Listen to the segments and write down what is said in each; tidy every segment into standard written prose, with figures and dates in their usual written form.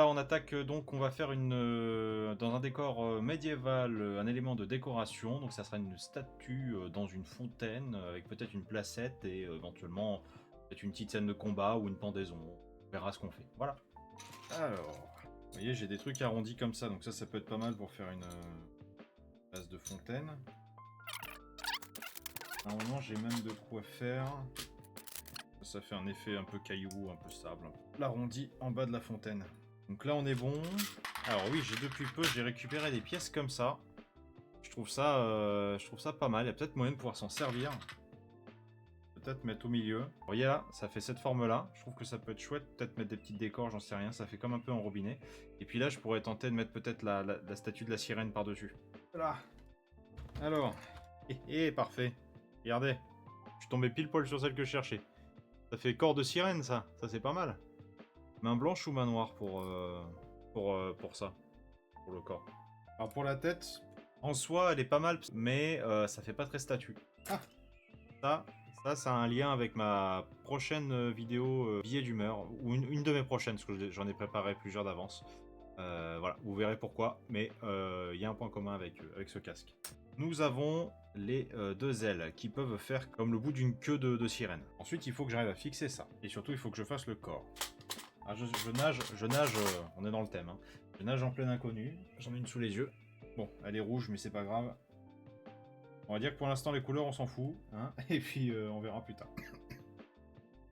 Voilà, on attaque donc on va faire dans un décor médiéval, un élément de décoration. Donc ça sera une statue dans une fontaine avec peut-être une placette et éventuellement peut-être une petite scène de combat ou une pendaison. On verra ce qu'on fait. Voilà. Alors, vous voyez, j'ai des trucs arrondis comme ça, donc ça peut être pas mal pour faire une base de fontaine. Normalement, j'ai même de quoi faire. Ça fait un effet un peu caillou, un peu sable. L'arrondi en bas de la fontaine. Donc là, on est bon. Alors oui, depuis peu, j'ai récupéré des pièces comme ça. Je trouve ça pas mal. Il y a peut-être moyen de pouvoir s'en servir. Peut-être mettre au milieu. Vous voyez là, ça fait cette forme-là. Je trouve que ça peut être chouette. Peut-être mettre des petites décors, j'en sais rien. Ça fait comme un peu un robinet. Et puis là, je pourrais tenter de mettre peut-être la statue de la sirène par-dessus. Voilà. Alors. Parfait. Regardez. Je suis tombé pile poil sur celle que je cherchais. Ça fait corps de sirène, ça. Ça, c'est pas mal. Main blanche ou main noire pour ça. Pour le corps. Alors pour la tête, en soi, elle est pas mal, mais ça fait pas très statue. Ah, ça a un lien avec ma prochaine vidéo billet d'humeur, ou une de mes prochaines, parce que j'en ai préparé plusieurs d'avance. Voilà, vous verrez pourquoi, mais il y a un point commun avec ce casque. Nous avons les deux ailes qui peuvent faire comme le bout d'une queue de sirène. Ensuite, il faut que j'arrive à fixer ça. Et surtout, il faut que je fasse le corps. Ah, je nage, on est dans le thème. Hein. Je nage en plein inconnu, j'en ai une sous les yeux. Bon, elle est rouge, mais c'est pas grave. On va dire que pour l'instant, les couleurs, on s'en fout. Hein, et puis, on verra plus tard.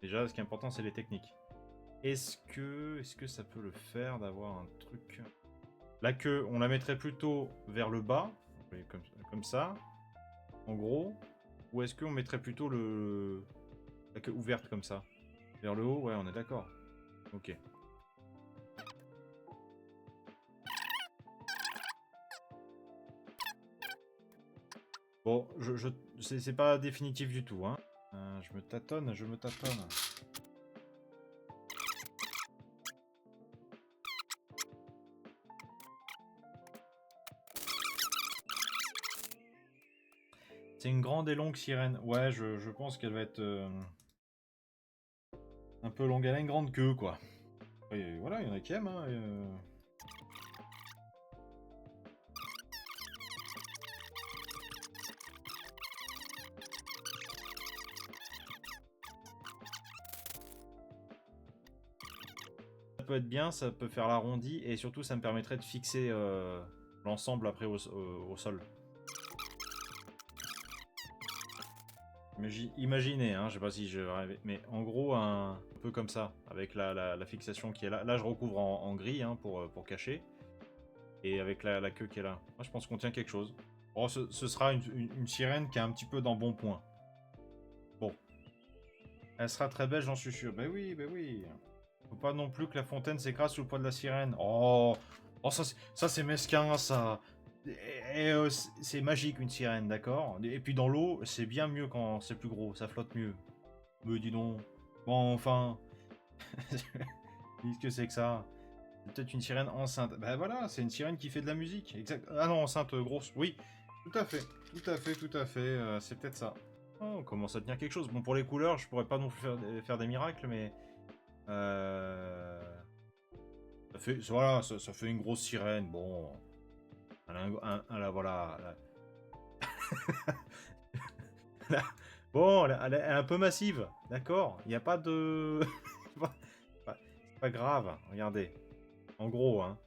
Déjà, ce qui est important, c'est les techniques. Est-ce que ça peut le faire d'avoir un truc... La queue, on la mettrait plutôt vers le bas, comme ça, en gros. Ou est-ce qu'on mettrait plutôt la queue ouverte comme ça? Vers le haut, ouais, on est d'accord. Ok. Bon, c'est pas définitif du tout, hein. Je me tâtonne. C'est une grande et longue sirène. Ouais, je pense qu'elle va être un peu longue. Elle a une grande queue, quoi. Et voilà, il y en a qui aiment, hein. Ça peut être bien, ça peut faire l'arrondi, et surtout ça me permettrait de fixer l'ensemble après au sol. Imaginez, hein, je sais pas si je vais arriver, mais en gros un peu comme ça, avec la fixation qui est là. Là je recouvre en gris hein, pour cacher, et avec la queue qui est là. Moi je pense qu'on tient quelque chose. Oh, ce sera une sirène qui est un petit peu dans bon point. Bon. Elle sera très belle, j'en suis sûr. Ben oui, ben oui. Faut pas non plus que la fontaine s'écrase sous le poids de la sirène. Oh, ça c'est mesquin, ça. C'est magique une sirène, d'accord. Et puis dans l'eau, c'est bien mieux quand c'est plus gros, ça flotte mieux. Me dis donc. Bon, enfin. Qu'est-ce que c'est que ça? C'est peut-être une sirène enceinte. Ben voilà, c'est une sirène qui fait de la musique. Exact. Ah non, enceinte grosse. Oui, tout à fait. C'est peut-être ça. Oh, on commence à tenir quelque chose. Bon, pour les couleurs, je pourrais pas non plus faire des miracles, mais... Voilà, ça fait une grosse sirène. Bon... voilà... Bon, elle est un peu massive. D'accord. Il n'y a pas de... c'est pas grave. Regardez. En gros, hein.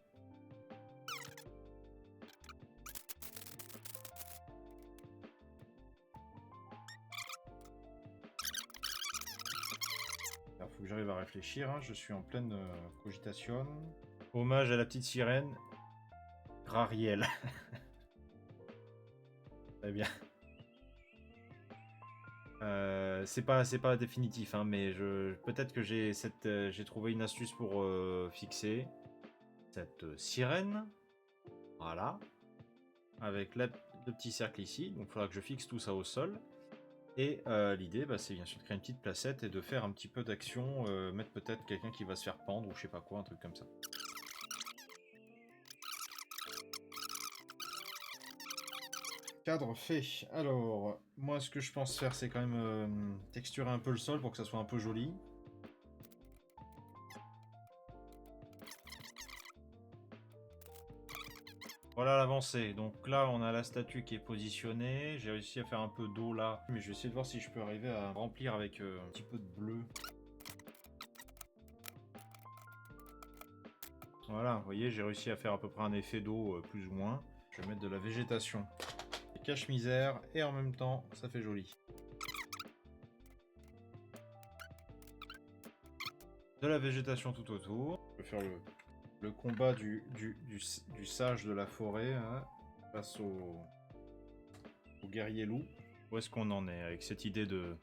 Il faut que j'arrive à réfléchir, hein. Je suis en pleine cogitation. Hommage à la petite sirène. Rariel. Très bien. C'est pas définitif, hein, mais peut-être que j'ai trouvé une astuce pour fixer cette sirène. Voilà. Avec le petit cercle ici. Donc il faudra que je fixe tout ça au sol. Et l'idée, bah, c'est bien sûr de créer une petite placette et de faire un petit peu d'action. Mettre peut-être quelqu'un qui va se faire pendre ou je sais pas quoi, un truc comme ça. Cadre fait. Alors, moi ce que je pense faire, c'est quand même texturer un peu le sol pour que ça soit un peu joli. Voilà l'avancée. Donc là, on a la statue qui est positionnée. J'ai réussi à faire un peu d'eau là. Mais je vais essayer de voir si je peux arriver à remplir avec un petit peu de bleu. Voilà, vous voyez, j'ai réussi à faire à peu près un effet d'eau, plus ou moins. Je vais mettre de la végétation. Cache-misère, et en même temps, ça fait joli. De la végétation tout autour. Je vais faire le combat du sage de la forêt hein, face au guerrier loup. Où est-ce qu'on en est avec cette idée de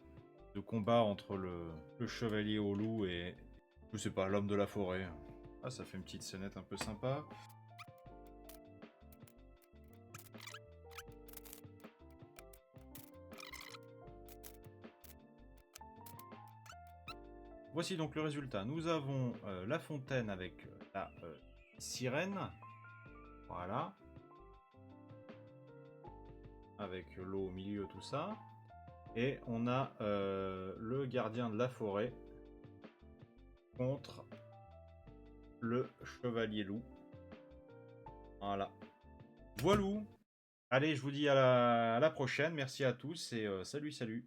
combat entre le chevalier au loup et, je sais pas, l'homme de la forêt. Ah, ça fait une petite scénette un peu sympa. Voici donc le résultat. Nous avons la fontaine avec la sirène. Voilà. Avec l'eau au milieu, tout ça. Et on a le gardien de la forêt contre le chevalier loup. Voilà. Voilou. Allez, je vous dis à la prochaine. Merci à tous et salut, salut.